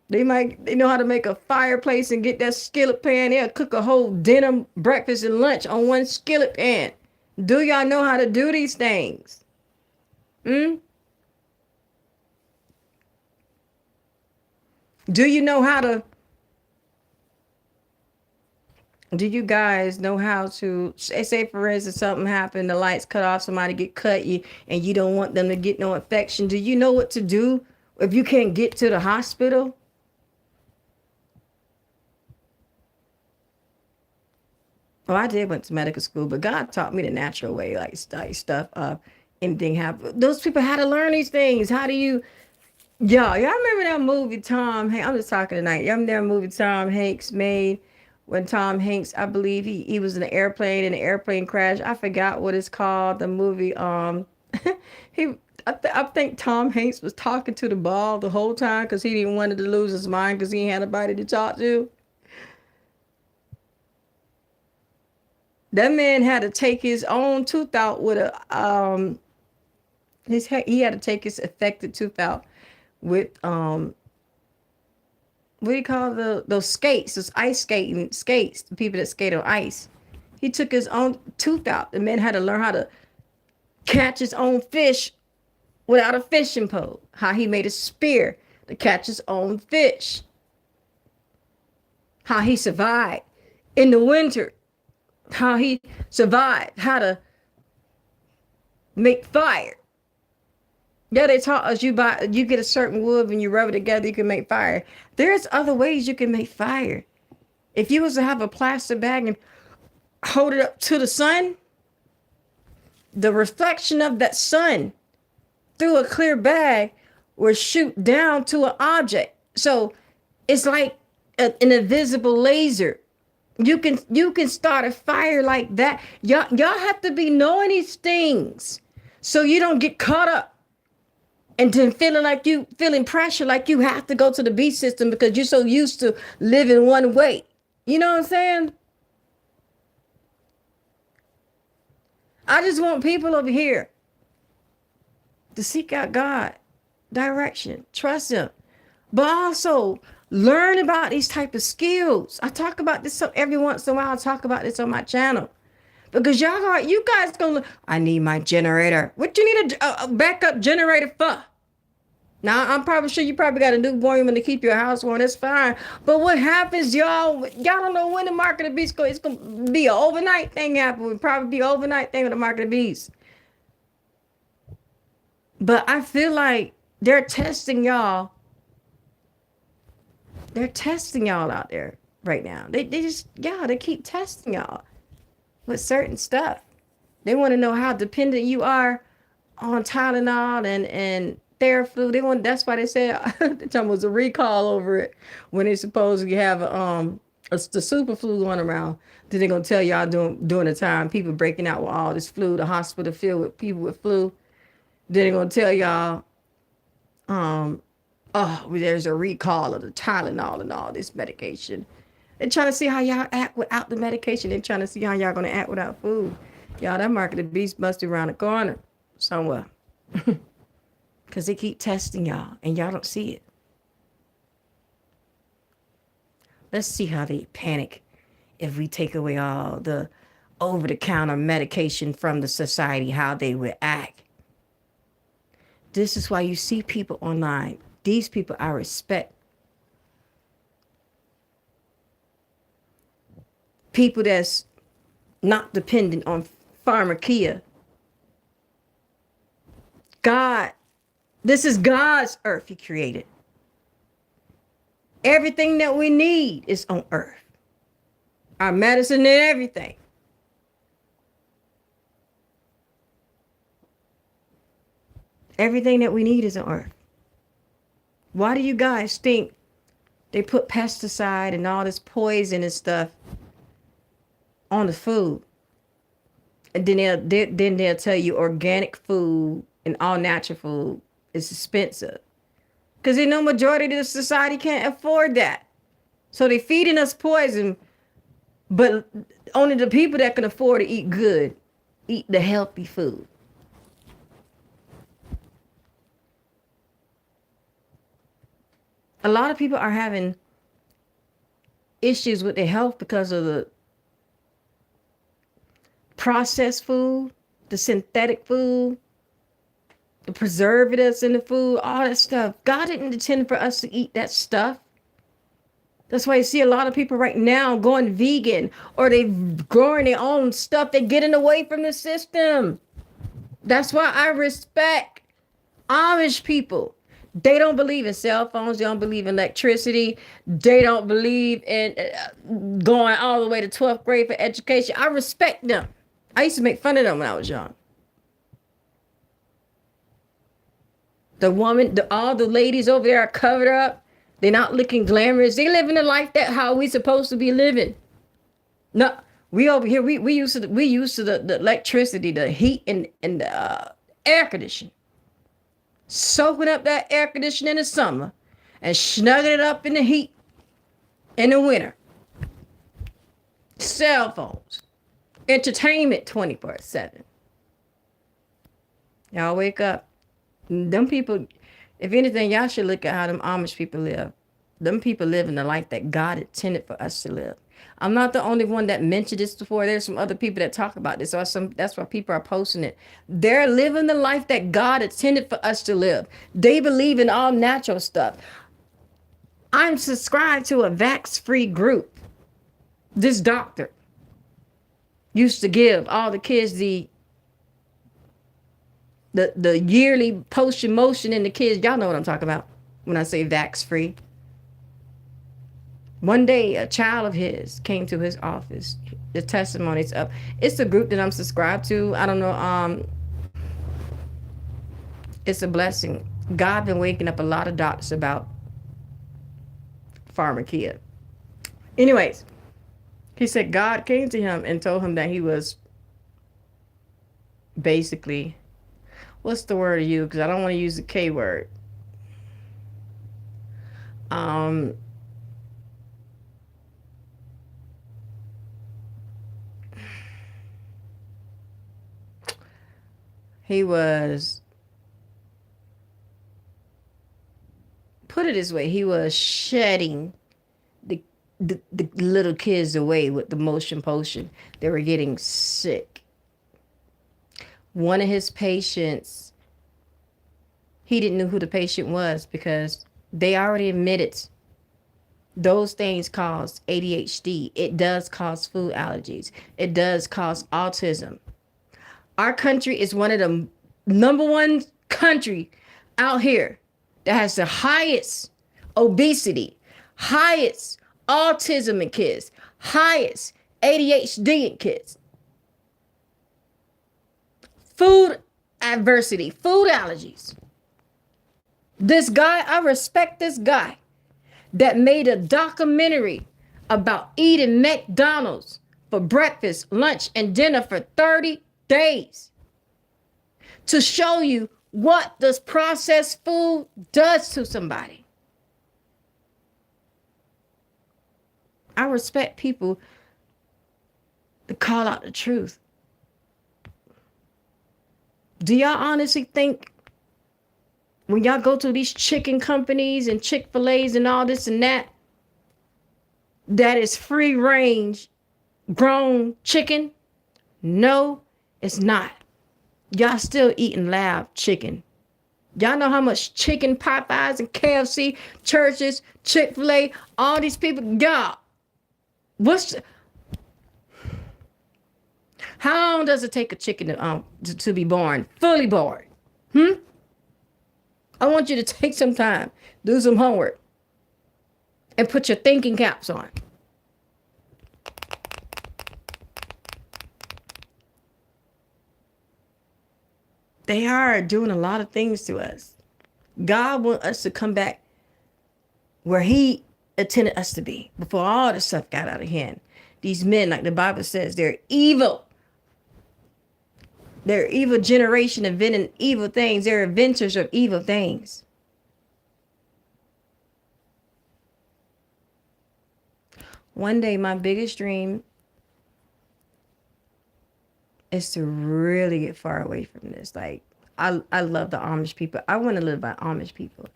They know how to make a fireplace and get that skillet pan. They'll cook a whole dinner, breakfast, and lunch on one skillet pan. Do y'all know how to do these things? Do you know how to? Do you guys know how to say for instance, something happened, the lights cut off, somebody get cut, and you don't want them to get no infection? Do you know what to do if you can't get to the hospital? Well, I did went to medical school, but God taught me the natural way, like study stuff. anything happen. Those people had to learn these things. How do you, y'all remember that movie Tom Hanks? I'm just talking tonight. Y'all remember that movie Tom Hanks made when Tom Hanks, I believe he was in an airplane and the airplane crashed. I forgot what it's called. The movie, he, I think Tom Hanks was talking to the ball the whole time because he didn't want to lose his mind because he ain't had nobody to talk to. That man had to take his own tooth out with a he had to take his affected tooth out with what do you call those skates, those ice skating skates, the people that skate on ice. He took his own tooth out. The man had to learn how to catch his own fish without a fishing pole. How he made a spear to catch his own fish. How he survived in the winter. How he survived how to make fire. Yeah, they taught us you get a certain wood and you rub it together, you can make fire. There's other ways you can make fire. If you was to have a plastic bag and hold it up to the sun, the reflection of that sun through a clear bag will shoot down to an object. So it's like an invisible laser. You can start a fire like that. Y'all have to be knowing these things so you don't get caught up and then feeling pressure like you have to go to the beast system because you're so used to living one way. You know what I'm saying? I just want people over here to seek out God, direction, trust Him, but also learn about these type of skills. I talk about this every once in a while. I talk about this on my channel because you guys gonna. I need my generator. What you need a backup generator for? Now I'm probably sure you probably got a newborn to keep your house warm. That's fine. But what happens, y'all don't know when the market of beast it's gonna be an overnight thing happen. It'll probably be an overnight thing with the market of beast. But I feel like they're testing y'all. They're testing y'all out there right now. They keep testing y'all with certain stuff. They want to know how dependent you are on Tylenol and Theraflu. That's why they said the time was a recall over it when they supposedly have the super flu going around. Then they're gonna tell y'all during the time people breaking out with all this flu, the hospital filled with people with flu. Then they're gonna tell y'all there's a recall of the Tylenol and all this medication. They're trying to see how y'all act without the medication. They're trying to see how y'all gonna act without food. Y'all, that market of beast must be around the corner somewhere. Because they keep testing y'all and y'all don't see it. Let's see how they panic if we take away all the over-the-counter medication from the society, how they would act. This is why you see people online. These people I respect. People that's not dependent on pharmacia. God, this is God's earth He created. Everything that we need is on earth. Our medicine and everything. Everything that we need is on earth. Why do you guys think they put pesticide and all this poison and stuff on the food? And then they'll tell you organic food and all natural food is expensive. Because they know majority of the society can't afford that. So they're feeding us poison, but only the people that can afford to eat good, eat the healthy food. A lot of people are having issues with their health because of the processed food, the synthetic food, the preservatives in the food, all that stuff. God didn't intend for us to eat that stuff. That's why you see a lot of people right now going vegan or they growing their own stuff. They're getting away from the system. That's why I respect Amish people. They don't believe in cell phones. They don't believe in electricity. They don't believe in going all the way to 12th grade for education. I respect them. I used to make fun of them when I was young. The woman, all the ladies over there are covered up. They're not looking glamorous. They living the life that how we supposed to be living. No, we over here, we used to the electricity, the heat, and the air conditioning. Soaking up that air conditioning in the summer and snugging it up in the heat in the winter. Cell phones. Entertainment 24/7. Y'all wake up. Them people, if anything, y'all should look at how them Amish people live. Them people live in the life that God intended for us to live. I'm not the only one that mentioned this before. There's some other people that talk about this. That's why people are posting it. They're living the life that God intended for us to live. They believe in all natural stuff. I'm subscribed to a vax-free group. This doctor used to give all the kids the yearly potion motion in the kids. Y'all know what I'm talking about when I say vax-free. One day, a child of his came to his office. The testimony's up. It's a group that I'm subscribed to. I don't know. It's a blessing. God been waking up a lot of doctors about pharmakia. Anyways, he said God came to him and told him that he was basically, what's the word to use? Because I don't want to use the K word. He was, put it this way, he was shedding the little kids away with the motion potion. They were getting sick. One of his patients, he didn't know who the patient was because they already admitted those things cause ADHD. It does cause food allergies. It does cause autism. Our country is one of the number one country out here that has the highest obesity, highest autism in kids, highest ADHD in kids. Food adversity, food allergies. This guy, I respect this guy that made a documentary about eating McDonald's for breakfast, lunch, and dinner for 30 days to show you what this processed food does to somebody. I respect people to call out the truth. Do y'all honestly think when y'all go to these chicken companies and Chick-fil-A's and all this and that, that is free range grown chicken? No, it's not. Y'all still eating lab chicken. Y'all know how much chicken Popeyes and KFC, churches, Chick-fil-A, all these people, y'all, how long does it take a chicken to be born, fully born? I want you to take some time, do some homework, and put your thinking caps on. They are doing a lot of things to us. God wants us to come back where he intended us to be before all this stuff got out of hand. These men, like the Bible says, they're evil. They're evil generation inventing evil things. They're inventors of evil things. One day, my biggest dream is to really get far away from this. Like, I love the Amish people. I want to live by Amish people.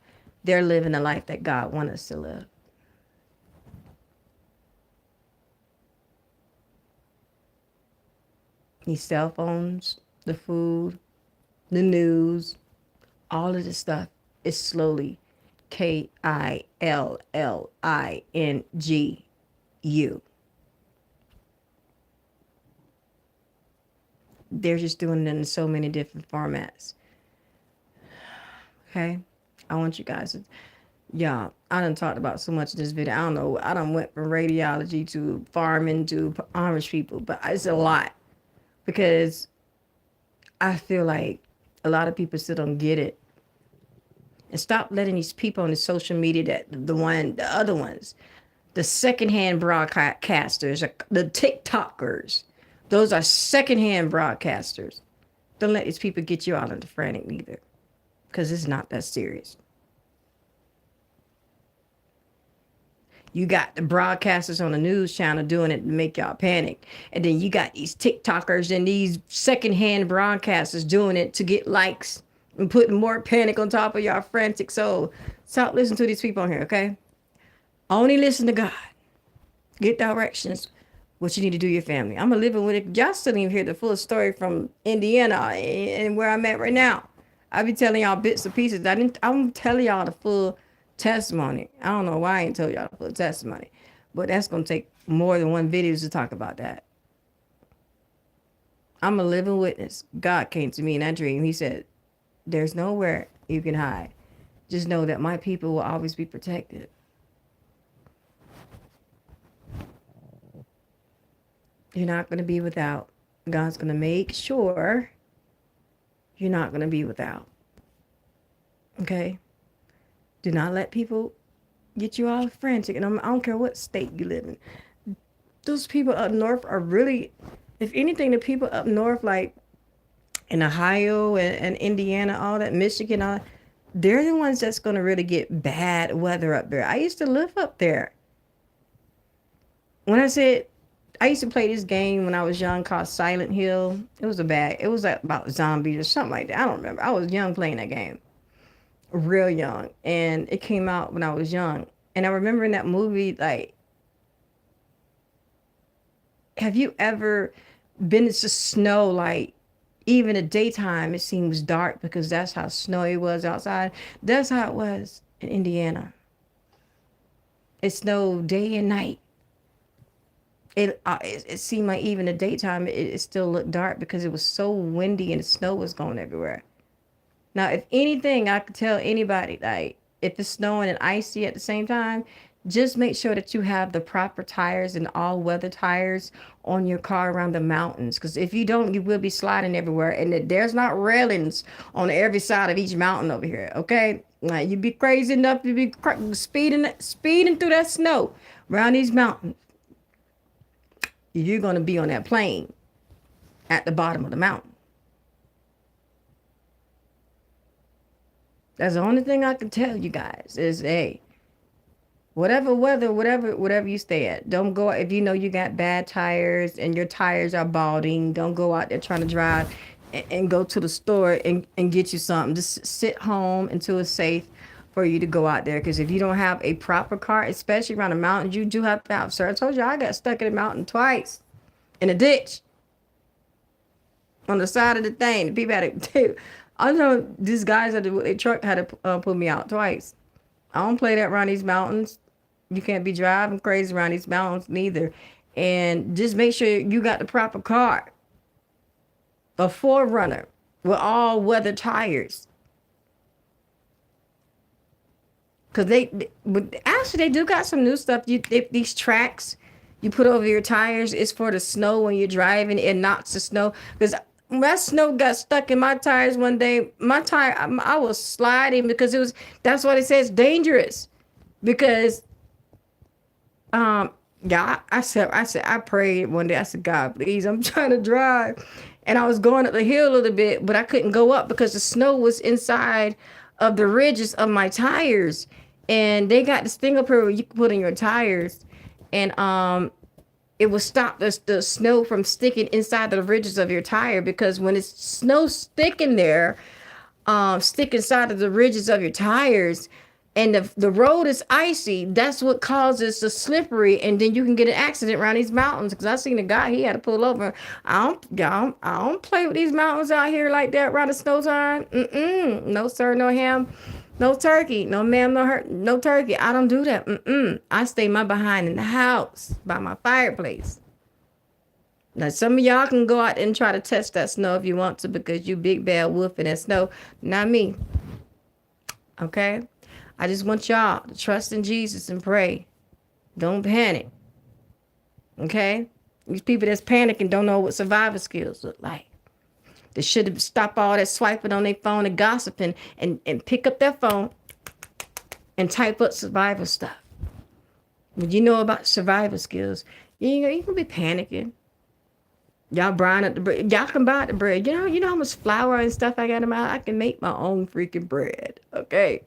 They're living the life that God wants us to live. These cell phones, the food, the news, all of this stuff is slowly KILLINGU. They're just doing it in so many different formats. Okay? I want you guys to, yeah, I done talked about so much in this video. I don't know. I done went from radiology to farming to Amish people, but it's a lot because I feel like a lot of people still don't get it. And stop letting these people on the social media, the other ones, the secondhand broadcasters, the TikTokers, those are secondhand broadcasters. Don't let these people get you out into frantic neither, because it's not that serious. You got the broadcasters on the news channel doing it to make y'all panic. And then you got these TikTokers and these secondhand broadcasters doing it to get likes and putting more panic on top of y'all frantic soul. Stop listening to these people on here, okay? Only listen to God. Get directions. What you need to do your family. I'm living with it. Y'all still didn't even hear the full story from Indiana and where I'm at right now. I be telling y'all bits and pieces. I'm telling y'all the full testimony. I don't know why I ain't told y'all the full testimony, but that's gonna take more than one video to talk about that. I'm a living witness. God came to me in that dream. He said, "There's nowhere you can hide. Just know that my people will always be protected." You're not going to be without. God's going to make sure you're not going to be without. Okay? Do not let people get you all frantic. And I don't care what state you live in. Those people up north are really, if anything, the people up north, like in Ohio and Indiana, all that, Michigan, all that, they're the ones that's going to really get bad weather up there. I used to live up there. When I used to play this game when I was young called Silent Hill. It was like about zombies or something like that. I don't remember. I was young playing that game. Real young. And it came out when I was young. And I remember in that movie, like, have you ever been to snow, like, even in the daytime, it seems dark because that's how snowy it was outside. That's how it was in Indiana. It snowed day and night. It seemed like even in the daytime it still looked dark because it was so windy and the snow was going everywhere. Now, if anything, I could tell anybody, like, if it's snowing and icy at the same time, just make sure that you have the proper tires and all weather tires on your car around the mountains. Because if you don't, you will be sliding everywhere. And there's not railings on every side of each mountain over here. Okay, like, you'd be crazy enough to be speeding through that snow around these mountains. You're going to be on that plane at the bottom of the mountain. That's the only thing I can tell you guys is, hey, whatever weather, whatever you stay at, don't go, if you know you got bad tires and your tires are balding, don't go out there trying to drive and go to the store and get you something. Just sit home until it's safe for you to go out there. Because if you don't have a proper car, especially around the mountains, you do have to have, sir. I told you I got stuck in a mountain twice in a ditch on the side of the thing. The people had to, I know these guys at the truck had to pull me out twice. I don't play that around these mountains. You can't be driving crazy around these mountains neither. And just make sure you got the proper car. A 4Runner with all weather tires. Because they do got some new stuff. These tracks you put over your tires is for the snow when you're driving. It knocks the snow. Because that snow got stuck in my tires one day. My tire, I was sliding because that's why they say it's dangerous. Because, yeah, I prayed one day. I said, God, please, I'm trying to drive. And I was going up the hill a little bit, but I couldn't go up because the snow was inside of the ridges of my tires. And they got this thing up here where you can put in your tires. And it will stop the snow from sticking inside the ridges of your tire, because when it's snow sticking there, stick inside of the ridges of your tires, and the road is icy, that's what causes the slippery, and then you can get an accident around these mountains. Because I seen a guy, he had to pull over. I don't play with these mountains out here like that around the snow time. No sir, no ham, no turkey, no ma'am, no turkey. I don't do that. I stay my behind in the house by my fireplace. Now, some of y'all can go out and try to touch that snow if you want to, because you big bad wolf in that snow. Not me. Okay? I just want y'all to trust in Jesus and pray. Don't panic. Okay? These people that's panicking don't know what survival skills look like. They should have stopped all that swiping on their phone and gossiping and pick up their phone and type up survival stuff. When you know about survival skills, you can be panicking. Y'all brine up the bread. Y'all can buy the bread. You know how much flour and stuff I got in my house? I can make my own freaking bread. Okay.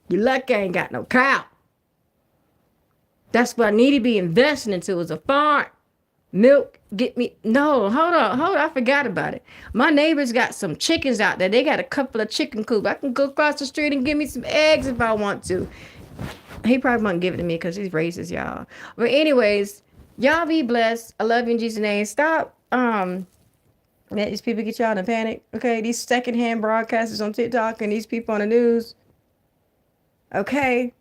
You lucky I ain't got no cow. That's what I need to be investing into is a farm. Milk, get me. No, hold on. I forgot about it. My neighbors got some chickens out there. They got a couple of chicken coops. I can go across the street and give me some eggs if I want to. He probably won't give it to me because he's racist, y'all. But anyways, y'all be blessed. I love you in Jesus' name. Stop. Let these people get y'all in a panic. Okay, these secondhand broadcasters on TikTok and these people on the news. Okay.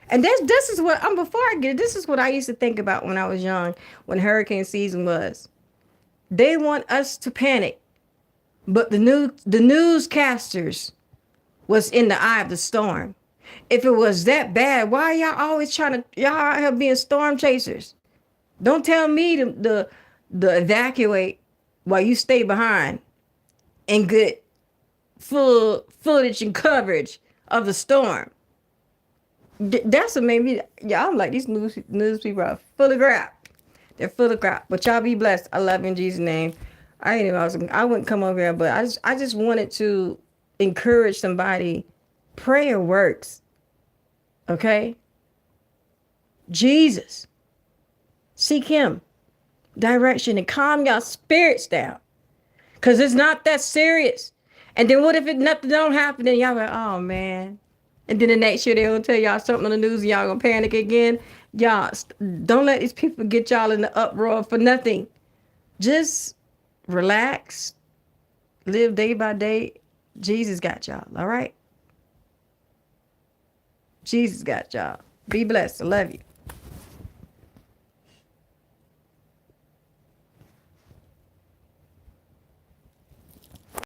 And this is what before I get it, this is what I used to think about when I was young, when hurricane season was. They want us to panic, but the newscasters was in the eye of the storm. If it was that bad, why y'all always y'all out here being storm chasers? Don't tell me to evacuate while you stay behind and get full footage and coverage of the storm. That's what made me. Yeah, I'm like these news people are full of crap. They're full of crap. But y'all be blessed. I love you in Jesus' name. I wouldn't come over here, but I just wanted to encourage somebody. Prayer works. Okay. Jesus. Seek Him. Direction and calm y'all spirits down. Cause it's not that serious. And then what if nothing don't happen? And y'all like, oh man. And then the next year they'll tell y'all something on the news and y'all gonna panic again. Y'all don't let these people get y'all in the uproar for nothing. Just relax. Live day by day. Jesus got y'all. All right. Jesus got y'all. Be blessed. I love you.